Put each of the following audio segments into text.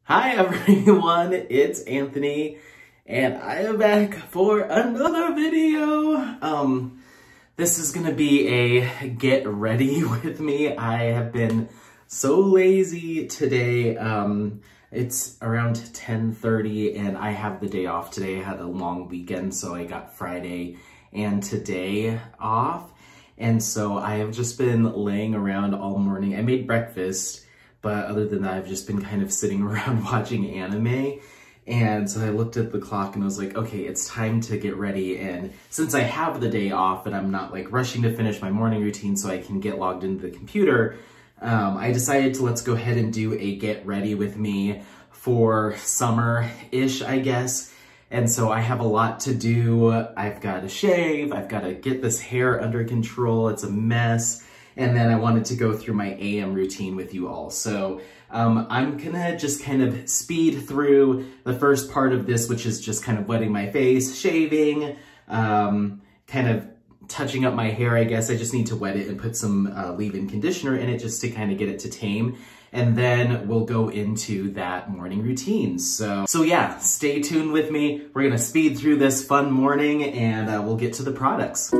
Hi everyone, it's Anthony, and I am back for another video. This is gonna be a get ready with me. I have been so lazy today. It's around 10:30 and I have the day off today. I had a long weekend, so I got Friday and today off. And so I have just been laying around all morning. I made breakfast, but other than that, I've just been kind of sitting around watching anime. And so I looked at the clock and I was like, okay, it's time to get ready. And since I have the day off and I'm not like rushing to finish my morning routine so I can get logged into the computer, I decided to let's go ahead and do a get ready with me for summer-ish, I guess. And so I have a lot to do. I've got to shave, I've got to get this hair under control, it's a mess. And then I wanted to go through my AM routine with you all. So I'm gonna just kind of speed through the first part of this, which is just kind of wetting my face, shaving, kind of touching up my hair, I guess. I just need to wet it and put some leave-in conditioner in it just to kind of get it to tame. And then we'll go into that morning routine. So yeah, stay tuned with me. We're gonna speed through this fun morning and we'll get to the products.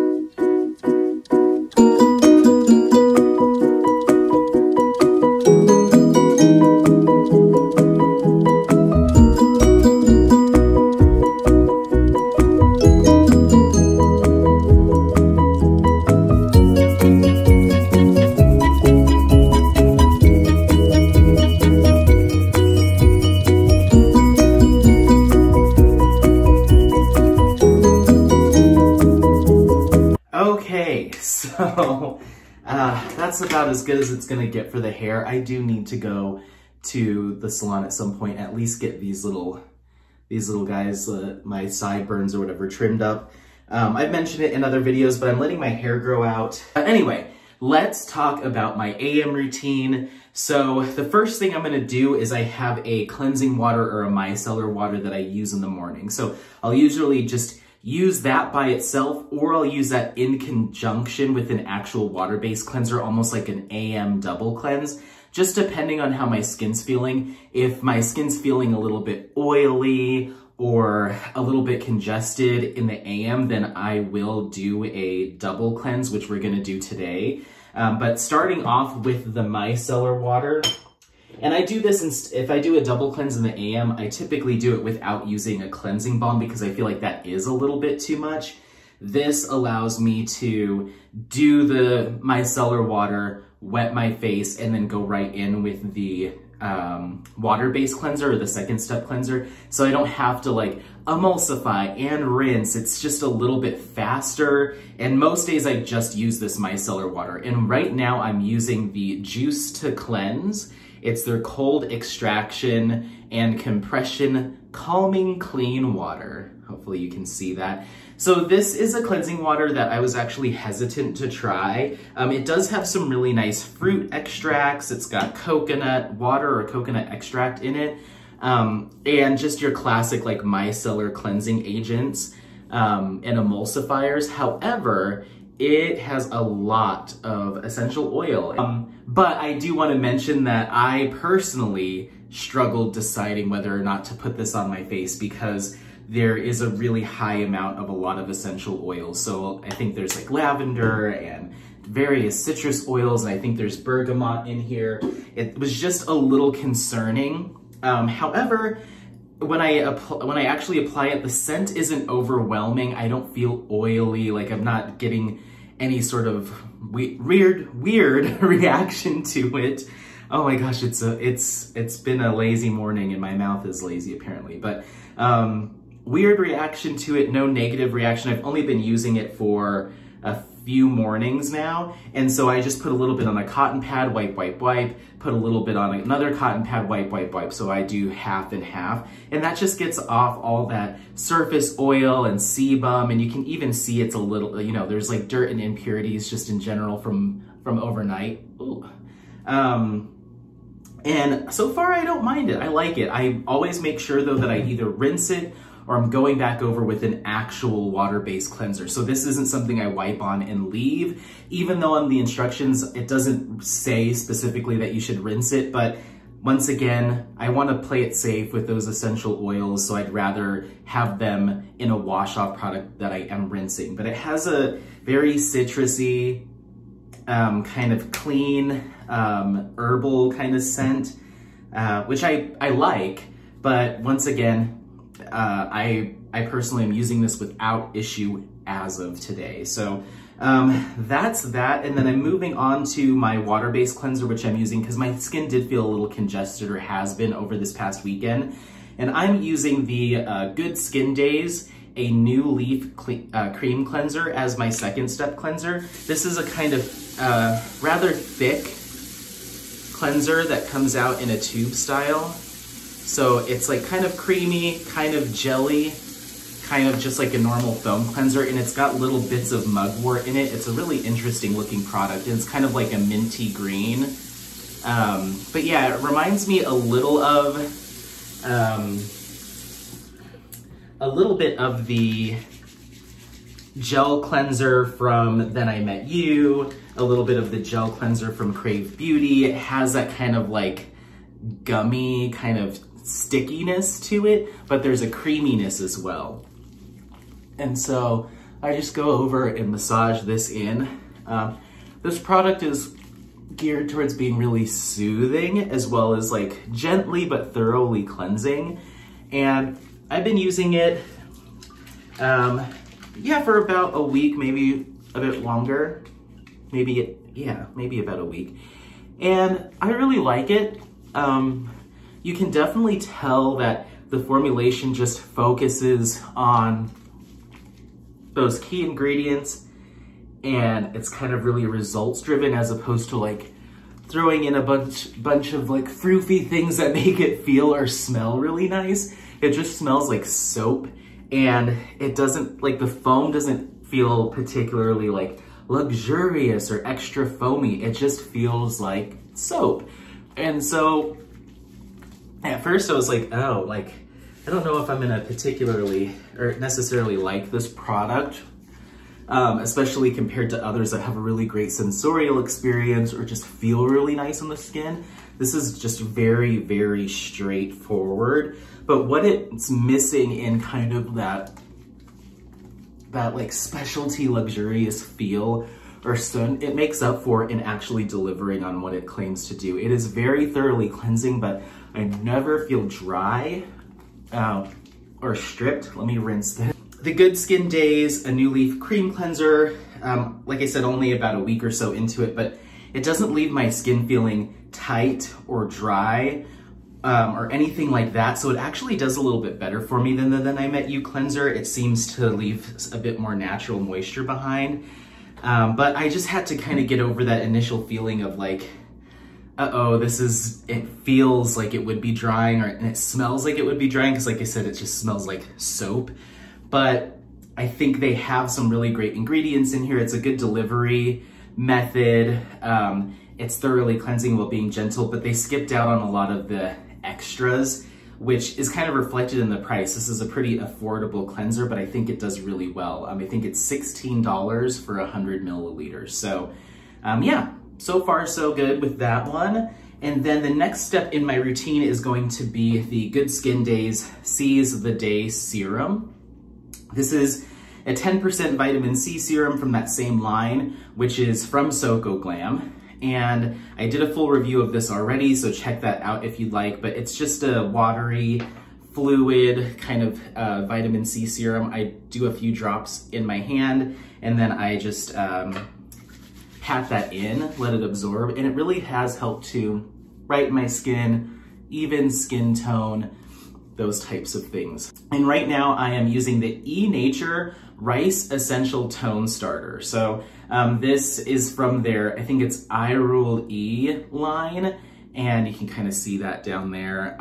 Okay, so that's about as good as it's gonna get for the hair. I do need to go to the salon at some point, at least get these little guys, my sideburns or whatever, trimmed up. I've mentioned it in other videos, but I'm letting my hair grow out. Anyway, let's talk about my AM routine. So the first thing I'm gonna do is I have a cleansing water or a micellar water that I use in the morning. So I'll usually just use that by itself, or I'll use that in conjunction with an actual water-based cleanser, almost like an AM double cleanse, just depending on how my skin's feeling. If my skin's feeling a little bit oily or a little bit congested in the AM, then I will do a double cleanse, which we're gonna do today. But starting off with the micellar water, and I do this, if I do a double cleanse in the AM, I typically do it without using a cleansing balm because I feel like that is a little bit too much. This allows me to do the micellar water, wet my face, and then go right in with the water-based cleanser or the second step cleanser. So I don't have to like emulsify and rinse. It's just a little bit faster. And most days I just use this micellar water. And right now I'm using the Juice to Cleanse. It's their cold extraction and compression calming clean water. Hopefully you can see that. So this is a cleansing water that I was actually hesitant to try. It does have some really nice fruit extracts. It's got coconut water or coconut extract in it. And just your classic like micellar cleansing agents and emulsifiers. However, it has a lot of essential oil. But I do want to mention that I personally struggled deciding whether or not to put this on my face because there is a really high amount of a lot of essential oils. So I think there's like lavender and various citrus oils, and I think there's bergamot in here. It was just a little concerning. However, when I actually apply it, the scent isn't overwhelming. I don't feel oily, like I'm not getting any sort of weird reaction to it. Oh my gosh, it's been a lazy morning and my mouth is lazy apparently, but weird reaction to it, no negative reaction. I've only been using it for a few mornings now, and so I just put a little bit on a cotton pad, wipe, put a little bit on another cotton pad, wipe, so I do half and half, and that just gets off all that surface oil and sebum, and you can even see it's a little, you know, there's like dirt and impurities just in general from overnight. Ooh. And so far I don't mind it, I like it. I always make sure though that I either rinse it or I'm going back over with an actual water-based cleanser. So this isn't something I wipe on and leave, even though on the instructions, it doesn't say specifically that you should rinse it, but once again, I want to play it safe with those essential oils, so I'd rather have them in a wash-off product that I am rinsing. But it has a very citrusy, kind of clean, herbal kind of scent, which I like. But once again, I personally am using this without issue as of today. So that's that. And then I'm moving on to my water-based cleanser, which I'm using because my skin did feel a little congested, or has been over this past weekend. And I'm using the Good Skin Days, a New Leaf cream cleanser, as my second step cleanser. This is a kind of rather thick cleanser that comes out in a tube style. So it's like kind of creamy, kind of jelly, kind of just like a normal foam cleanser, and it's got little bits of mugwort in it. It's a really interesting looking product, and it's kind of like a minty green. But yeah, it reminds me a little bit of the gel cleanser from Then I Met You, a little bit of the gel cleanser from Crave Beauty. It has that kind of like gummy kind of stickiness to it, but there's a creaminess as well. And so I just go over and massage this in. This product is geared towards being really soothing, as well as like gently but thoroughly cleansing. And I've been using it, yeah, for about a week, maybe a bit longer, maybe about a week. And I really like it. You can definitely tell that the formulation just focuses on those key ingredients, and it's kind of really results driven, as opposed to like throwing in a bunch of like froofy things that make it feel or smell really nice. It just smells like soap, and it doesn't, like, the foam doesn't feel particularly like luxurious or extra foamy. It just feels like soap. And so at first I was like, oh, like, I don't know if I'm gonna particularly or necessarily like this product, especially compared to others that have a really great sensorial experience or just feel really nice on the skin. This is just very, very straightforward. But what it's missing in kind of that like specialty luxurious feel or sun, it makes up for in actually delivering on what it claims to do. It is very thoroughly cleansing, but I never feel dry or stripped. Let me rinse this. The Good Skin Days, a New Leaf cream cleanser. Like I said, only about a week or so into it, but it doesn't leave my skin feeling tight or dry or anything like that. So it actually does a little bit better for me than the Then I Met You cleanser. It seems to leave a bit more natural moisture behind. But I just had to kind of get over that initial feeling of like, uh-oh, it feels like it would be drying, and it smells like it would be drying, because like I said, it just smells like soap. But I think they have some really great ingredients in here. It's a good delivery method. It's thoroughly cleansing while being gentle, but they skipped out on a lot of the extras, which is kind of reflected in the price. This is a pretty affordable cleanser, but I think it does really well. I think it's $16 for 100 milliliters. So yeah, so far so good with that one. And then the next step in my routine is going to be the Good Skin Days Seize the Day Serum. This is a 10% vitamin C serum from that same line, which is from SocoGlam. And I did a full review of this already, so check that out if you'd like, but it's just a watery, fluid kind of vitamin C serum. I do a few drops in my hand, and then I just pat that in, let it absorb, and it really has helped to brighten my skin, even skin tone, those types of things. And right now I am using the eNature Rice Essential Tone Starter. So this is from their, I think it's iRule E line, and you can kind of see that down there.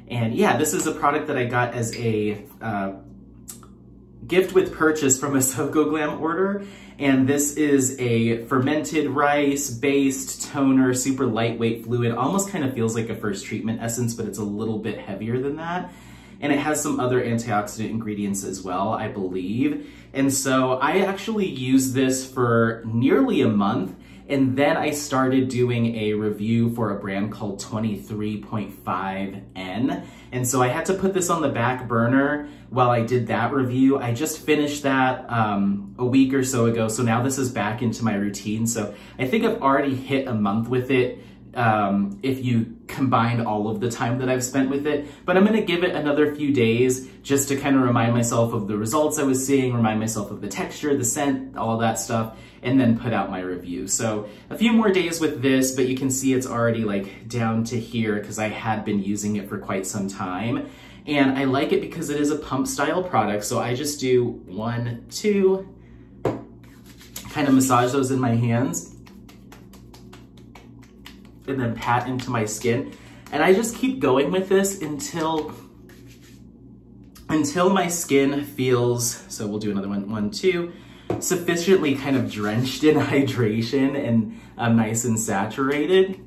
And yeah, this is a product that I got as a gift with purchase from a SocoGlam order. And this is a fermented rice-based toner, super lightweight fluid, almost kind of feels like a first treatment essence, but it's a little bit heavier than that. And it has some other antioxidant ingredients as well, I believe. And so I actually used this for nearly a month, And then I started doing a review for a brand called 23.5N. And so I had to put this on the back burner while I did that review. I just finished that a week or so ago. So now this is back into my routine. So I think I've already hit a month with it. If you combined all of the time that I've spent with it, but I'm gonna give it another few days just to kind of remind myself of the results I was seeing, remind myself of the texture, the scent, all that stuff, and then put out my review. So a few more days with this, but you can see it's already like down to here because I had been using it for quite some time. And I like it because it is a pump style product. So I just do 1, 2, kind of massage those in my hands, and then pat into my skin. And I just keep going with this until my skin feels, so we'll do another one, 1, 2, sufficiently kind of drenched in hydration and nice and saturated.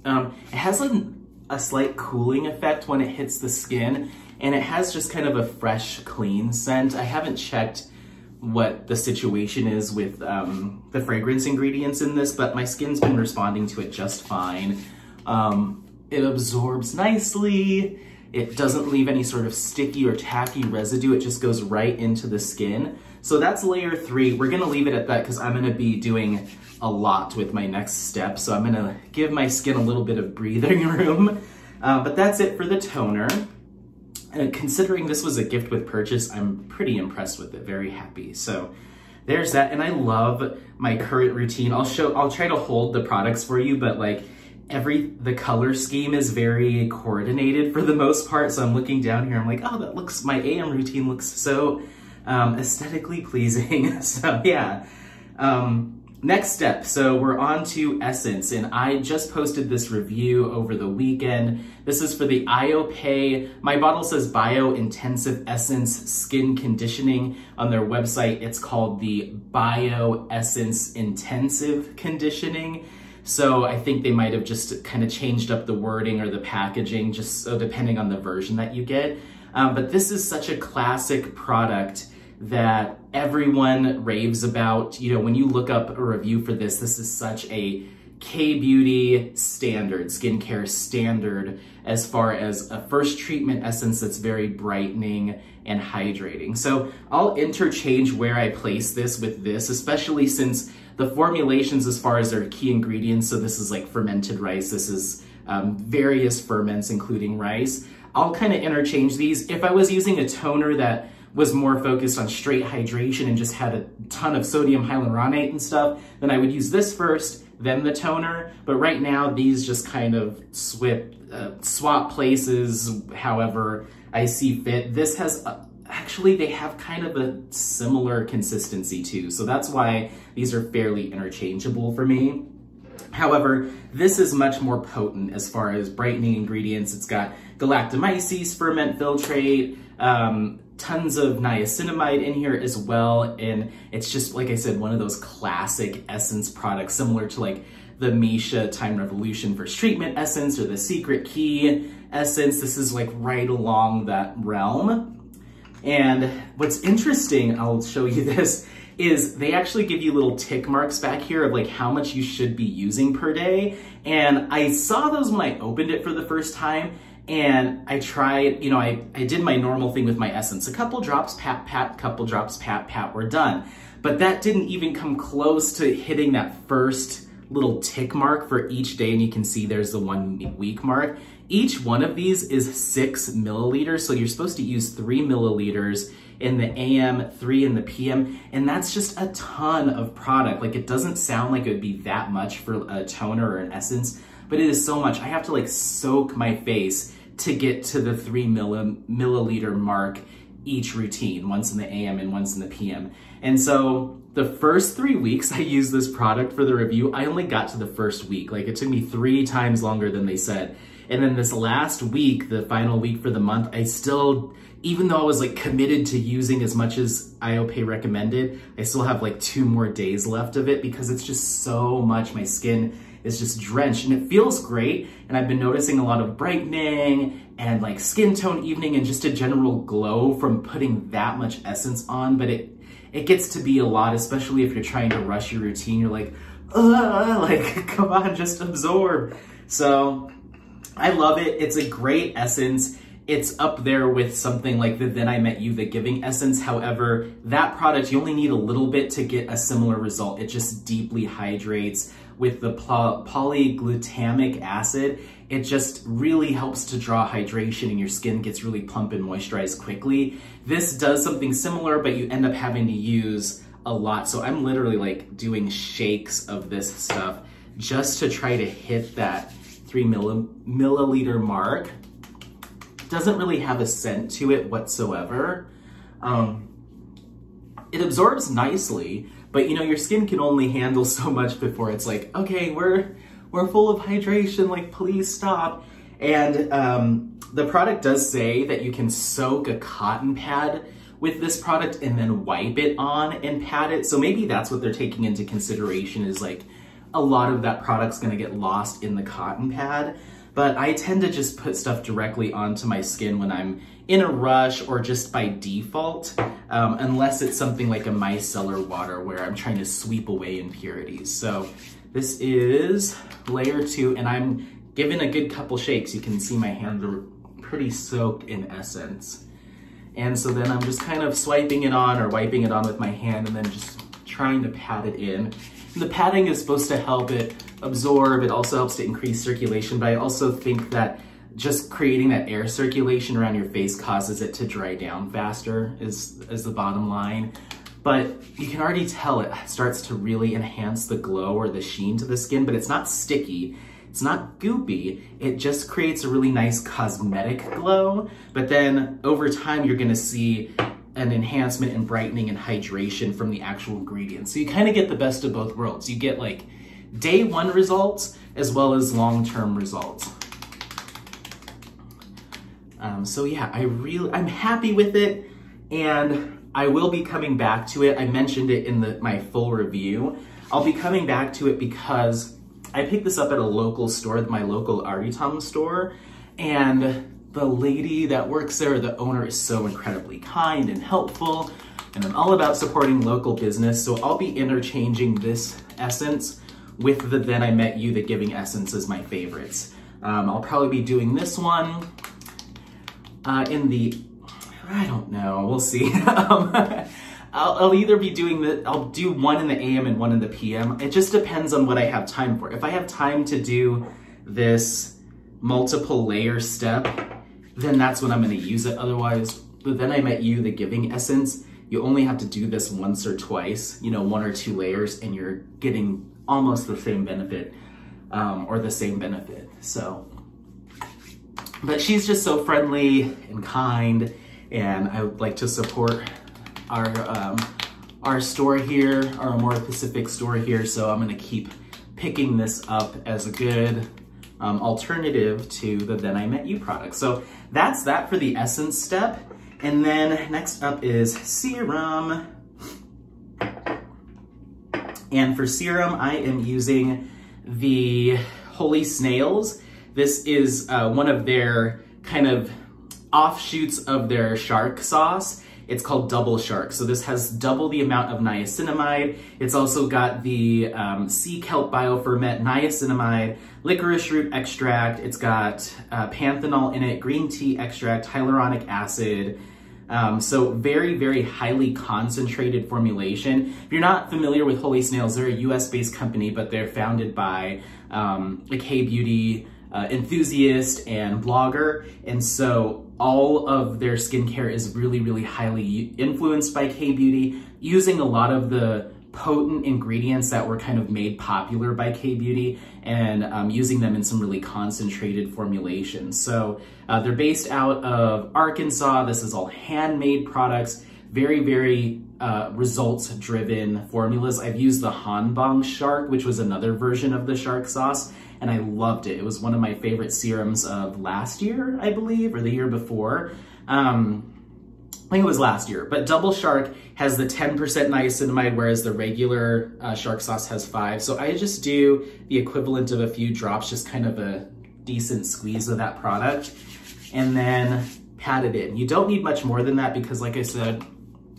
It has a slight cooling effect when it hits the skin, and it has just kind of a fresh, clean scent. I haven't checked what the situation is with the fragrance ingredients in this, but my skin's been responding to it just fine. It absorbs nicely. It doesn't leave any sort of sticky or tacky residue. It just goes right into the skin. So that's layer 3. We're gonna leave it at that because I'm gonna be doing a lot with my next step. So I'm gonna give my skin a little bit of breathing room. But that's it for the toner. And considering this was a gift with purchase, I'm pretty impressed with it, very happy. So there's that, and I love my current routine. I'll try to hold the products for you, but like the color scheme is very coordinated for the most part. So I'm looking down here, I'm like, oh, my AM routine looks so aesthetically pleasing. So yeah. Next step, so we're on to Essence, and I just posted this review over the weekend. This is for the IOPE. My bottle says Bio Intensive Essence Skin Conditioning. On their website, it's called the Bio Essence Intensive Conditioning. So I think they might have just kind of changed up the wording or the packaging, just so depending on the version that you get. But this is such a classic product that everyone raves about. You know, when you look up a review for this is such a K-beauty standard, skincare standard, as far as a first treatment essence that's very brightening and hydrating. So I'll interchange where I place this with this, especially since the formulations as far as their key ingredients, so this is like fermented rice, this is various ferments including rice. I'll kind of interchange these. If I was using a toner that was more focused on straight hydration and just had a ton of sodium hyaluronate and stuff, then I would use this first, then the toner. But right now, these just kind of swap places however I see fit. This has, actually, they have kind of a similar consistency too. So that's why these are fairly interchangeable for me. However, this is much more potent as far as brightening ingredients. It's got galactomyces, ferment filtrate, tons of niacinamide in here as well. And it's just, like I said, one of those classic essence products, similar to like the Missha Time Revolution First Treatment Essence or the Secret Key Essence. This is like right along that realm. And what's interesting, I'll show you this, is they actually give you little tick marks back here of like how much you should be using per day. And I saw those when I opened it for the first time. And I tried, you know, I did my normal thing with my essence. A couple drops, pat, pat, couple drops, pat, pat, we're done. But that didn't even come close to hitting that first little tick mark for each day. And you can see there's the 1 week mark. Each one of these is 6 milliliters. So you're supposed to use 3 milliliters in the AM, 3 in the PM. And that's just a ton of product. Like, it doesn't sound like it would be that much for a toner or an essence, but it is so much. I have to like soak my face to get to the 3 milliliter mark each routine, once in the AM and once in the PM. And so the first 3 weeks I used this product for the review, I only got to the first week. Like, it took me 3 times longer than they said. And then this last week, the final week for the month, I still, even though I was like committed to using as much as IOPE recommended, I still have like 2 more days left of it because it's just so much. My skin is just drenched and it feels great. And I've been noticing a lot of brightening and like skin tone evening and just a general glow from putting that much essence on. But it gets to be a lot, especially if you're trying to rush your routine. You're like, like, come on, just absorb. So I love it. It's a great essence. It's up there with something like the Then I Met You, the Giving Essence. However, that product, you only need a little bit to get a similar result. It just deeply hydrates with the polyglutamic acid. It just really helps to draw hydration and your skin gets really plump and moisturized quickly. This does something similar, but you end up having to use a lot. So I'm literally like doing shakes of this stuff just to try to hit that 3 milliliter mark. Doesn't really have a scent to it whatsoever. It absorbs nicely, but you know, your skin can only handle so much before it's like, okay, we're full of hydration, like please stop. And the product does say that you can soak a cotton pad with this product and then wipe it on and pat it. So maybe that's what they're taking into consideration, is like a lot of that product's gonna get lost in the cotton pad. But I tend to just put stuff directly onto my skin when I'm in a rush or just by default, unless it's something like a micellar water where I'm trying to sweep away impurities. So this is layer 2, and I'm giving a good couple shakes. You can see my hands are pretty soaked in essence. And so then I'm just kind of swiping it on or wiping it on with my hand and then just trying to pat it in. And the patting is supposed to help it absorb. It also helps to increase circulation, but I also think that just creating that air circulation around your face causes it to dry down faster is the bottom line. But you can already tell it starts to really enhance the glow or the sheen to the skin, but it's not sticky. It's not goopy. It just creates a really nice cosmetic glow. But then over time, you're gonna see an enhancement in brightening and hydration from the actual ingredients. So you kind of get the best of both worlds. You get like day 1 results as well as long-term results. So yeah, I'm happy with it, and I will be coming back to it. I mentioned it in my full review. I'll be coming back to it because I picked this up at a local store, my local Aritam store, and the lady that works there, the owner, is so incredibly kind and helpful, and I'm all about supporting local business. So I'll be interchanging this essence with the Then I Met You, the Giving Essence, as my favorites. I'll probably be doing this one I don't know, we'll see. I'll either be doing I'll do one in the AM and one in the PM. It just depends on what I have time for. If I have time to do this multiple layer step, then that's when I'm gonna use it. Otherwise, but Then I Met You, the Giving Essence, you only have to do this once or twice, you know, 1 or 2 layers, and you're getting almost the same benefit, or the same benefit, so. But she's just so friendly and kind, and I would like to support our store here, our Amore Pacific store here, so I'm gonna keep picking this up as a good alternative to the Then I Met You product. So that's that for the essence step. And then next up is serum. And for serum, I am using the Holy Snails. This is one of their kind of offshoots of their shark sauce. It's called Double Shark. So this has double the amount of niacinamide. It's also got the sea kelp bioferment, niacinamide, licorice root extract. It's got panthenol in it, green tea extract, hyaluronic acid. So very, very highly concentrated formulation. If you're not familiar with Holy Snails, they're a US-based company, but they're founded by a K-beauty enthusiast and blogger. And so all of their skincare is really, really highly influenced by K-beauty, using a lot of the potent ingredients that were kind of made popular by K-beauty and using them in some really concentrated formulations. So they're based out of Arkansas. This is all handmade products, very, very results-driven formulas. I've used the Hanbang Shark, which was another version of the shark sauce, and I loved it. It was one of my favorite serums of last year, I believe, or the year before. I think it was last year, but Double Shark has the 10% niacinamide, whereas the regular shark sauce has 5. So I just do the equivalent of a few drops, just kind of a decent squeeze of that product, and then pat it in. You don't need much more than that because, like I said,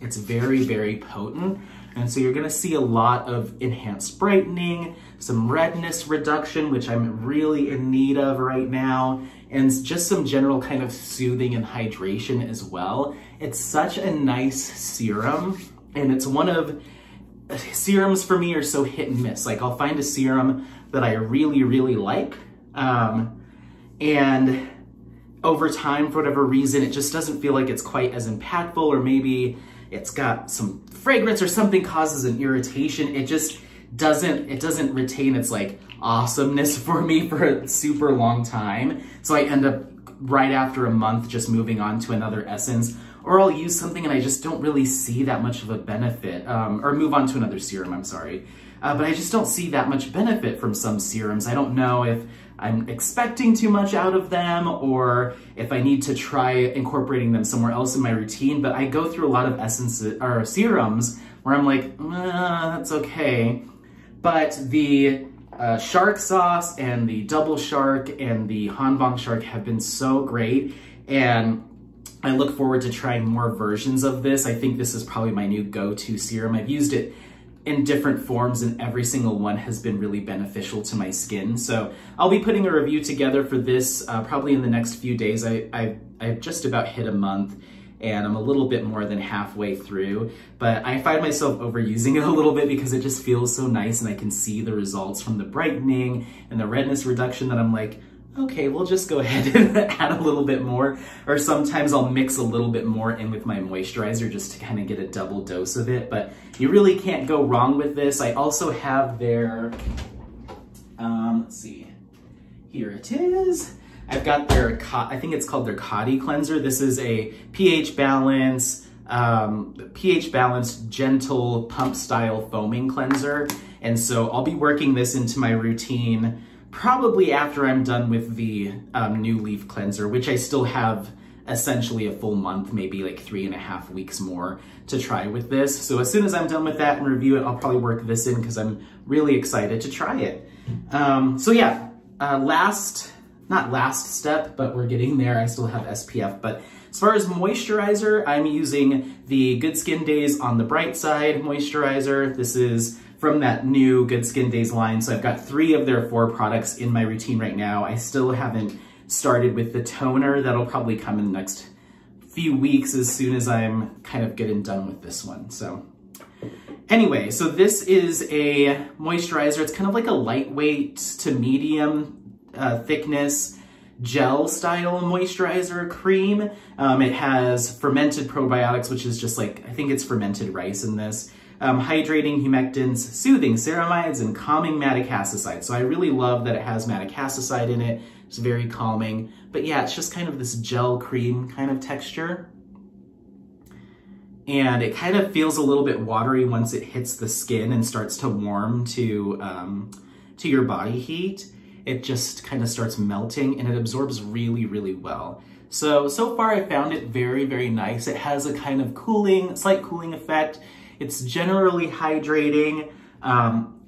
it's very, very potent. And so you're gonna see a lot of enhanced brightening, some redness reduction, which I'm really in need of right now, and just some general kind of soothing and hydration as well. It's such a nice serum, and it's one of, serums for me are so hit and miss. Like I'll find a serum that I really, really like, and over time, for whatever reason, it just doesn't feel like it's quite as impactful, or maybe it's got some fragrance or something causes an irritation. It just doesn't retain its like awesomeness for me for a super long time. So I end up right after a month just moving on to another essence, or I'll use something and I just don't really see that much of a benefit, or move on to another serum, I'm sorry. But I just don't see that much benefit from some serums. I don't know if I'm expecting too much out of them, or if I need to try incorporating them somewhere else in my routine, but I go through a lot of essences or serums where I'm like, that's okay. But the shark sauce and the double shark and the hanbang shark have been so great, and I look forward to trying more versions of this. I think this is probably my new go-to serum. I've used it in different forms, and every single one has been really beneficial to my skin. So I'll be putting a review together for this probably in the next few days. I've just about hit a month, and I'm a little bit more than halfway through, but I find myself overusing it a little bit because it just feels so nice, and I can see the results from the brightening and the redness reduction that I'm like, okay, we'll just go ahead and add a little bit more. Or sometimes I'll mix a little bit more in with my moisturizer just to kind of get a double dose of it. But you really can't go wrong with this. I also have their, let's see, here it is. I've got their, I think it's called their Kadi cleanser. This is a pH balanced, gentle pump style foaming cleanser. And so I'll be working this into my routine probably after I'm done with the new leaf cleanser, which I still have essentially a full month, maybe like 3.5 weeks more to try with this. So as soon as I'm done with that and review it, I'll probably work this in because I'm really excited to try it. So yeah, not last step, but we're getting there. I still have SPF, but as far as moisturizer, I'm using the Good Skin Days On the Bright Side moisturizer. This is from that new Good Skin Days line. So I've got 3 of their 4 products in my routine right now. I still haven't started with the toner. That'll probably come in the next few weeks as soon as I'm kind of getting done with this one. So anyway, so this is a moisturizer. It's kind of like a lightweight to medium thickness gel style moisturizer cream. It has fermented probiotics, which is just like, I think it's fermented rice in this. Hydrating humectants, soothing ceramides, and calming madecassoside. So I really love that it has madecassoside in it. It's very calming. But yeah, it's just kind of this gel cream kind of texture. And it kind of feels a little bit watery once it hits the skin and starts to warm to your body heat. It just kind of starts melting, and it absorbs really, really well. So far I found it very, very nice. It has a kind of slight cooling effect. It's generally hydrating.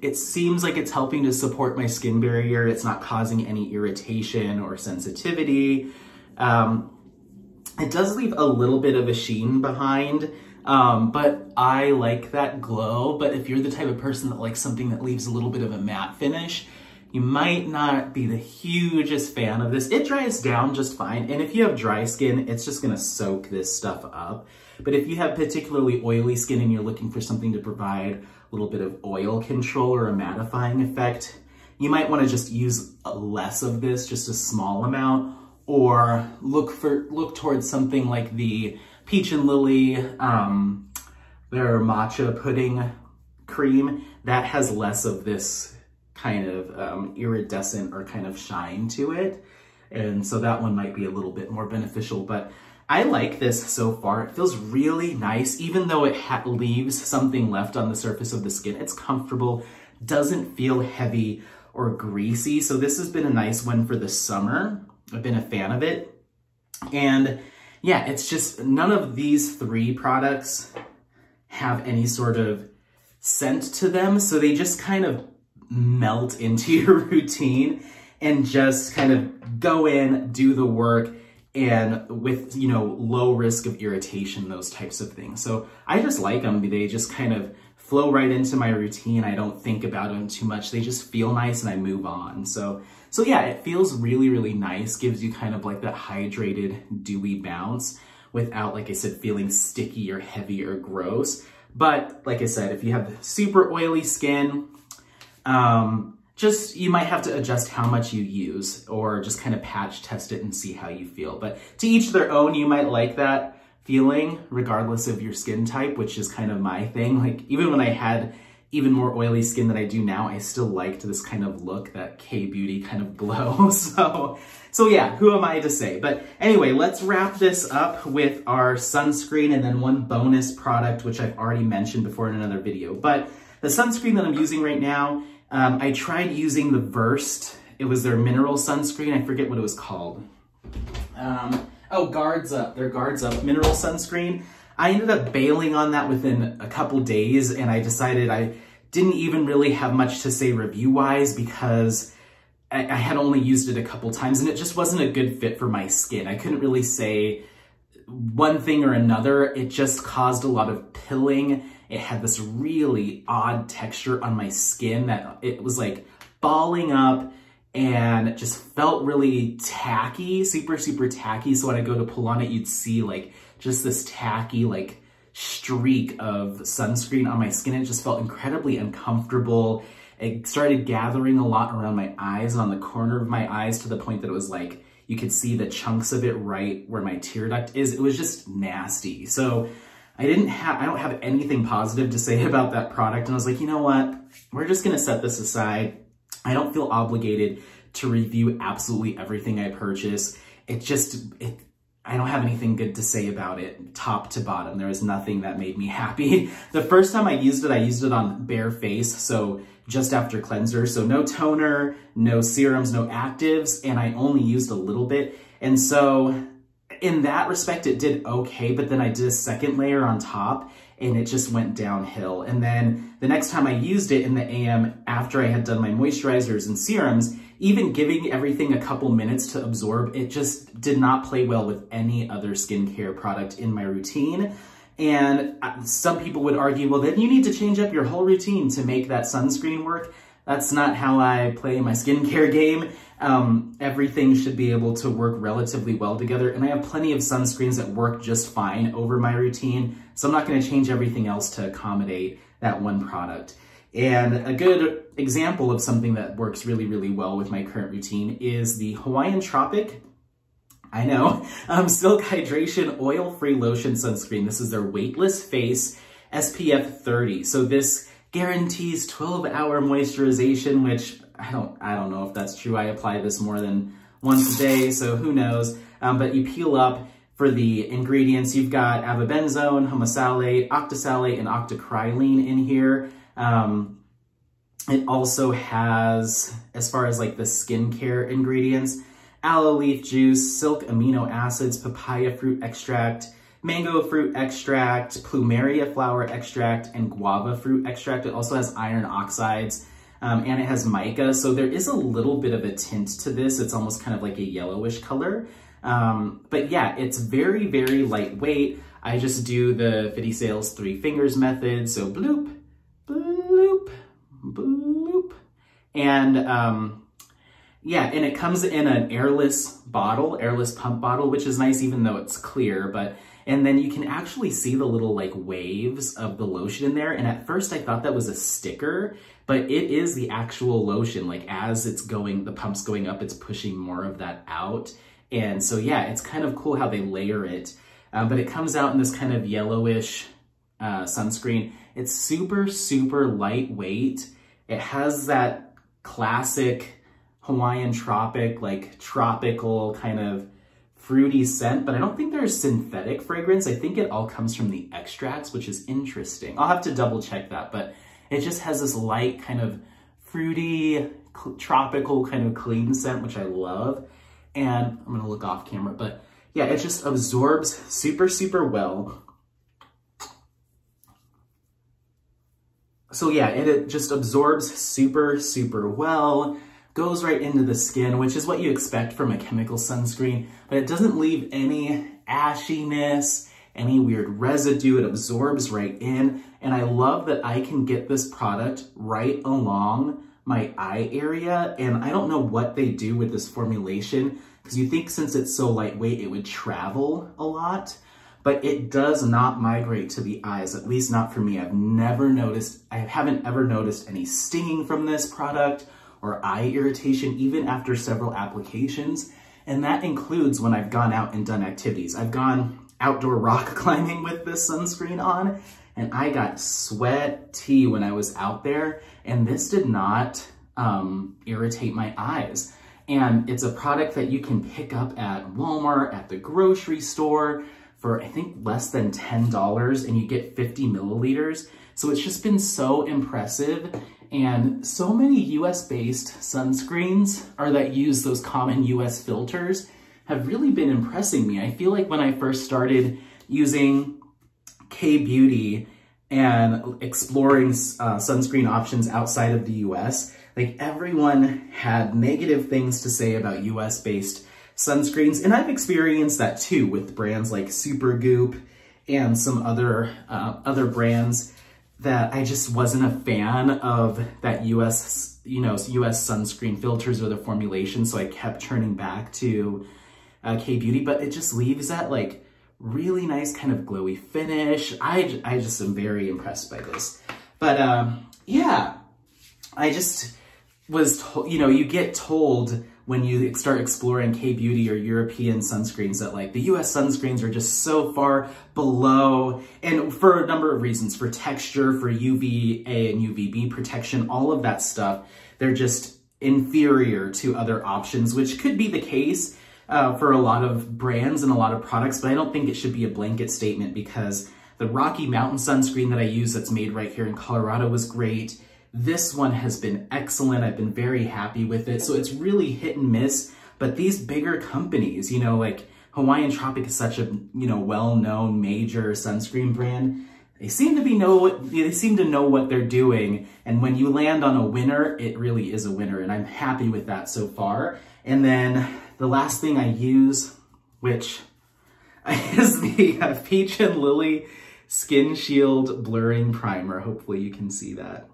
It seems like it's helping to support my skin barrier. It's not causing any irritation or sensitivity. It does leave a little bit of a sheen behind, but I like that glow. But if you're the type of person that likes something that leaves a little bit of a matte finish, you might not be the hugest fan of this. It dries down just fine. And if you have dry skin, it's just gonna soak this stuff up. But if you have particularly oily skin and you're looking for something to provide a little bit of oil control or a mattifying effect, you might wanna just use less of this, just a small amount, or look towards something like the Peach and Lily, their matcha pudding cream. That has less of this kind of iridescent or kind of shine to it. And so that one might be a little bit more beneficial, but I like this so far. It feels really nice, even though it leaves something left on the surface of the skin. It's comfortable, doesn't feel heavy or greasy. So this has been a nice one for the summer. I've been a fan of it. And yeah, it's just none of these 3 products have any sort of scent to them. So they just kind of melt into your routine and just kind of go in, do the work, and with, you know, low risk of irritation, those types of things. So I just like them. They just kind of flow right into my routine. I don't think about them too much. They just feel nice and I move on. So yeah, it feels really, really nice. Gives you kind of like that hydrated, dewy bounce without, like I said, feeling sticky or heavy or gross. But like I said, if you have super oily skin, you might have to adjust how much you use or just kind of patch test it and see how you feel. But to each their own. You might like that feeling regardless of your skin type, which is kind of my thing. Like even when I had even more oily skin than I do now, I still liked this kind of look, that K-beauty kind of glow. So yeah, who am I to say? But anyway, let's wrap this up with our sunscreen and then one bonus product, which I've already mentioned before in another video. But the sunscreen that I'm using right now, I tried using the Versed. It was their mineral sunscreen. I forget what it was called. Oh, Guards Up. Their Guards Up mineral sunscreen. I ended up bailing on that within a couple days, and I decided I didn't even really have much to say review-wise because I had only used it a couple times and it just wasn't a good fit for my skin. I couldn't really say one thing or another. It just caused a lot of pilling. It had this really odd texture on my skin that it was like balling up and it just felt really tacky, super, super tacky. So when I go to pull on it, you'd see like just this tacky like streak of sunscreen on my skin. It just felt incredibly uncomfortable. It started gathering a lot around my eyes and on the corner of my eyes to the point that it was like you could see the chunks of it right where my tear duct is. It was just nasty. So I don't have anything positive to say about that product. And I was like, you know what? We're just gonna set this aside. I don't feel obligated to review absolutely everything I purchase. I don't have anything good to say about it, top to bottom. There was nothing that made me happy. The first time I used it on bare face, so just after cleanser. So no toner, no serums, no actives, and I only used a little bit. And so in that respect, it did okay, but then I did a second layer on top and it just went downhill. And then the next time I used it in the AM after I had done my moisturizers and serums, even giving everything a couple minutes to absorb, it just did not play well with any other skincare product in my routine. And some people would argue, well, then you need to change up your whole routine to make that sunscreen work. That's not how I play my skincare game. Everything should be able to work relatively well together. And I have plenty of sunscreens that work just fine over my routine. So I'm not going to change everything else to accommodate that one product. And a good example of something that works really, really well with my current routine is the Hawaiian Tropic, I know, Silk Hydration Oil-Free Lotion Sunscreen. This is their weightless face SPF 30. So this guarantees 12-hour moisturization, which I don't know if that's true. I apply this more than once a day, so who knows. But you peel up for the ingredients. You've got avobenzone, homosalate, octisalate, and octocrylene in here. It also has, as far as like the skincare ingredients, aloe leaf juice, silk amino acids, papaya fruit extract, mango fruit extract, plumeria flower extract, and guava fruit extract. It also has iron oxides, and it has mica. So there is a little bit of a tint to this. It's almost kind of like a yellowish color. But yeah, it's very, very lightweight. I just do the 50 Sales 3 fingers method. So bloop, bloop, bloop. And yeah, and it comes in an airless bottle, airless pump bottle, which is nice even though it's clear. And then you can actually see the little like waves of the lotion in there. And at first I thought that was a sticker, but it is the actual lotion. Like as it's going, the pump's going up, it's pushing more of that out. And so yeah, it's kind of cool how they layer it. But it comes out in this kind of yellowish sunscreen. It's super, super lightweight. It has that classic Hawaiian Tropic, like tropical kind of fruity scent, but I don't think there's synthetic fragrance. I think it all comes from the extracts, which is interesting. I'll have to double check that, but it just has this light kind of fruity, tropical kind of clean scent, which I love. And I'm gonna look off camera, but yeah, it just absorbs super, super well. So yeah, it just absorbs super, super well, goes right into the skin, which is what you expect from a chemical sunscreen, but it doesn't leave any ashiness, any weird residue. It absorbs right in. And I love that I can get this product right along my eye area. And I don't know what they do with this formulation, because you think since it's so lightweight, it would travel a lot, but it does not migrate to the eyes, at least not for me. I haven't ever noticed any stinging from this product or eye irritation, even after several applications. And that includes when I've gone out and done activities. I've gone outdoor rock climbing with this sunscreen on, and I got sweaty when I was out there, and this did not irritate my eyes. And it's a product that you can pick up at Walmart, at the grocery store, for I think less than $10, and you get 50 milliliters. So it's just been so impressive. And so many US-based sunscreens that use those common US filters have really been impressing me. I feel like when I first started using K-Beauty and exploring sunscreen options outside of the US, like everyone had negative things to say about US-based sunscreens. And I've experienced that too with brands like Supergoop and some other brands that I just wasn't a fan of that US sunscreen filters or the formulation. So I kept turning back to K-Beauty, but it just leaves that like really nice kind of glowy finish. I just am very impressed by this. But yeah, I just was told, you get told when you start exploring K-Beauty or European sunscreens that like the US sunscreens are just so far below, and for a number of reasons, for texture, for UVA and UVB protection, all of that stuff, they're just inferior to other options, which could be the case for a lot of brands and a lot of products, but I don't think it should be a blanket statement, because the Rocky Mountain sunscreen that I use that's made right here in Colorado was great. This one has been excellent. I've been very happy with it. So it's really hit and miss, but these bigger companies, like Hawaiian Tropic is such a, well-known major sunscreen brand. They seem to know what they're doing. And when you land on a winner, it really is a winner. And I'm happy with that so far. And then the last thing I use, which is the Peach and Lily Skin Shield Blurring Primer. Hopefully you can see that.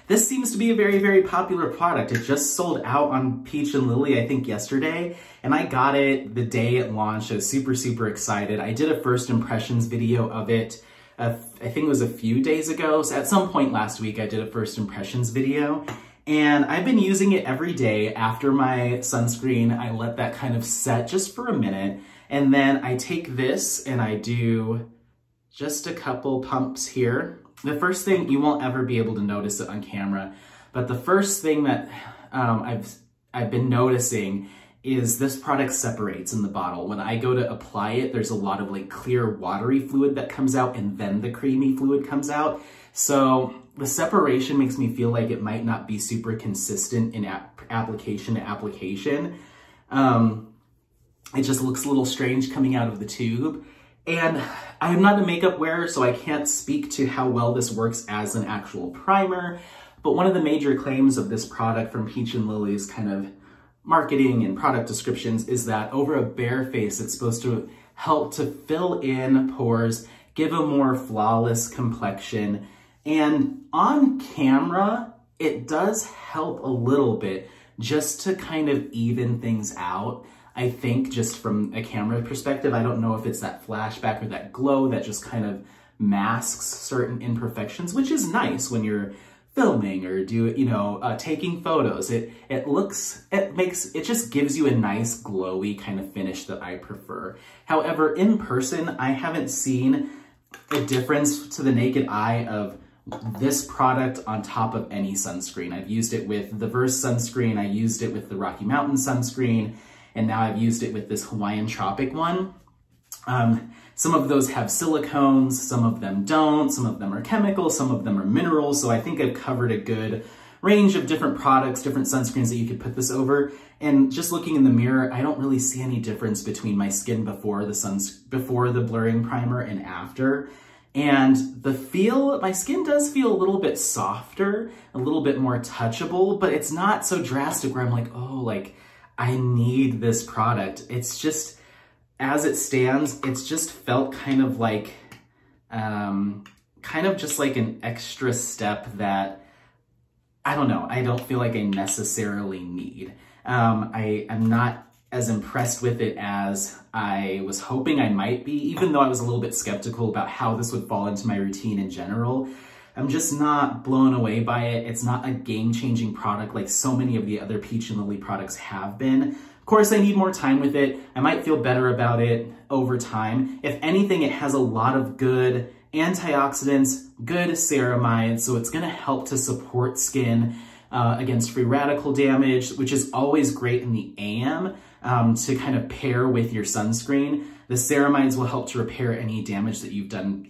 This seems to be a very, very popular product. It just sold out on Peach and Lily, I think yesterday, and I got it the day it launched. I was super, super excited. I did a first impressions video of it, I think it was a few days ago. So at some point last week, I did a first impressions video, and I've been using it every day after my sunscreen. I let that kind of set just for a minute, and then I take this and I do just a couple pumps here. The first thing, you won't ever be able to notice it on camera, but the first thing that I've been noticing is this product separates in the bottle. When I go to apply it, there's a lot of like clear watery fluid that comes out, and then the creamy fluid comes out. So the separation makes me feel like it might not be super consistent in application to application. It just looks a little strange coming out of the tube. And I'm not a makeup wearer, so I can't speak to how well this works as an actual primer. But one of the major claims of this product from Peach and Lily's kind of marketing and product descriptions is that over a bare face, it's supposed to help to fill in pores, give a more flawless complexion. And on camera, it does help a little bit just to kind of even things out. I think just from a camera perspective, I don't know if it's that flashback or that glow that just kind of masks certain imperfections, which is nice when you're filming or taking photos. It just gives you a nice glowy kind of finish that I prefer. However, in person, I haven't seen a difference to the naked eye of this product on top of any sunscreen. I've used it with the Verse sunscreen, I used it with the Rocky Mountain sunscreen, and now I've used it with this Hawaiian Tropic one. Some of those have silicones, some of them don't, some of them are chemicals, some of them are minerals. So I think I've covered a good range of different products, different sunscreens that you could put this over. And just looking in the mirror, I don't really see any difference between my skin before the blurring primer and after. And my skin does feel a little bit softer, a little bit more touchable, but it's not so drastic where I'm like, oh, like, I need this product. It's just, as it stands, it's just felt kind of like, just like an extra step that, I don't know, I don't feel like I necessarily need. I'm not as impressed with it as I was hoping I might be, even though I was a little bit skeptical about how this would fall into my routine in general. I'm just not blown away by it. It's not a game-changing product like so many of the other Peach and Lily products have been. Of course, I need more time with it. I might feel better about it over time. If anything, it has a lot of good antioxidants, good ceramides, so it's gonna help to support skin against free radical damage, which is always great in the AM to kind of pair with your sunscreen. The ceramides will help to repair any damage that you've done,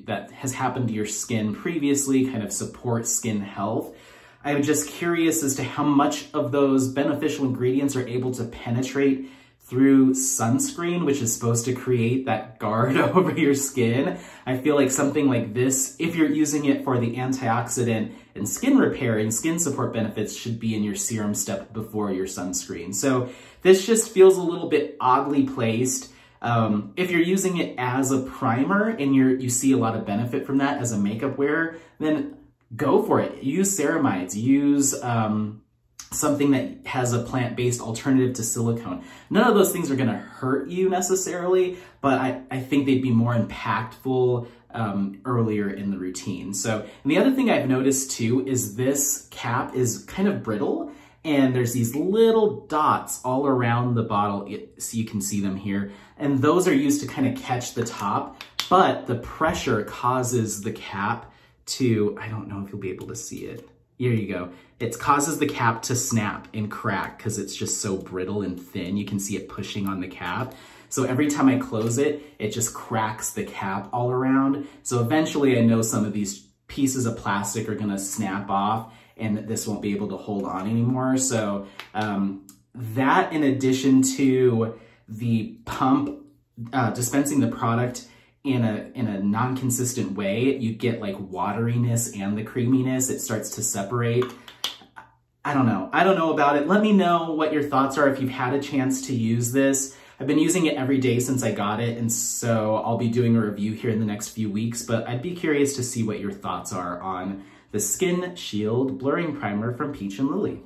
that has happened to your skin previously, kind of support skin health. I'm just curious as to how much of those beneficial ingredients are able to penetrate through sunscreen, which is supposed to create that guard over your skin. I feel like something like this, if you're using it for the antioxidant and skin repair and skin support benefits, should be in your serum step before your sunscreen. So this just feels a little bit oddly placed. If you're using it as a primer and you see a lot of benefit from that as a makeup wearer, then go for it. Use ceramides, use something that has a plant-based alternative to silicone. None of those things are gonna hurt you necessarily, but I think they'd be more impactful earlier in the routine. So, and the other thing I've noticed too is this cap is kind of brittle, and there's these little dots all around the bottle, so you can see them here, and those are used to kind of catch the top, but the pressure causes the cap to, I don't know if you'll be able to see it. Here you go. It causes the cap to snap and crack because it's just so brittle and thin. You can see it pushing on the cap. So every time I close it, it just cracks the cap all around. So eventually I know some of these pieces of plastic are gonna snap off and this won't be able to hold on anymore. So that, in addition to the pump dispensing the product in a non-consistent way, you get like wateriness and the creaminess. It starts to separate. I don't know about it. Let me know what your thoughts are if you've had a chance to use this. I've been using it every day since I got it, and so I'll be doing a review here in the next few weeks, but I'd be curious to see what your thoughts are on the Skin Shield Blurring Primer from Peach and Lily.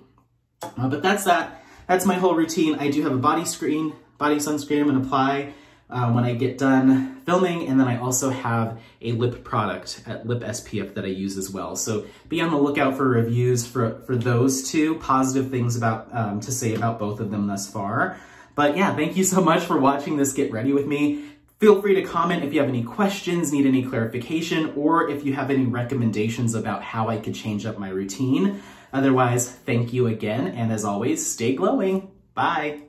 But that's that. That's my whole routine. I do have a body sunscreen I'm gonna apply when I get done filming, and then I also have a lip product at Lip SPF that I use as well. So be on the lookout for reviews for those two. Positive things about to say about both of them thus far. But yeah, thank you so much for watching this Get Ready With Me. Feel free to comment if you have any questions, need any clarification, or if you have any recommendations about how I could change up my routine. Otherwise, thank you again, and as always, stay glowing. Bye.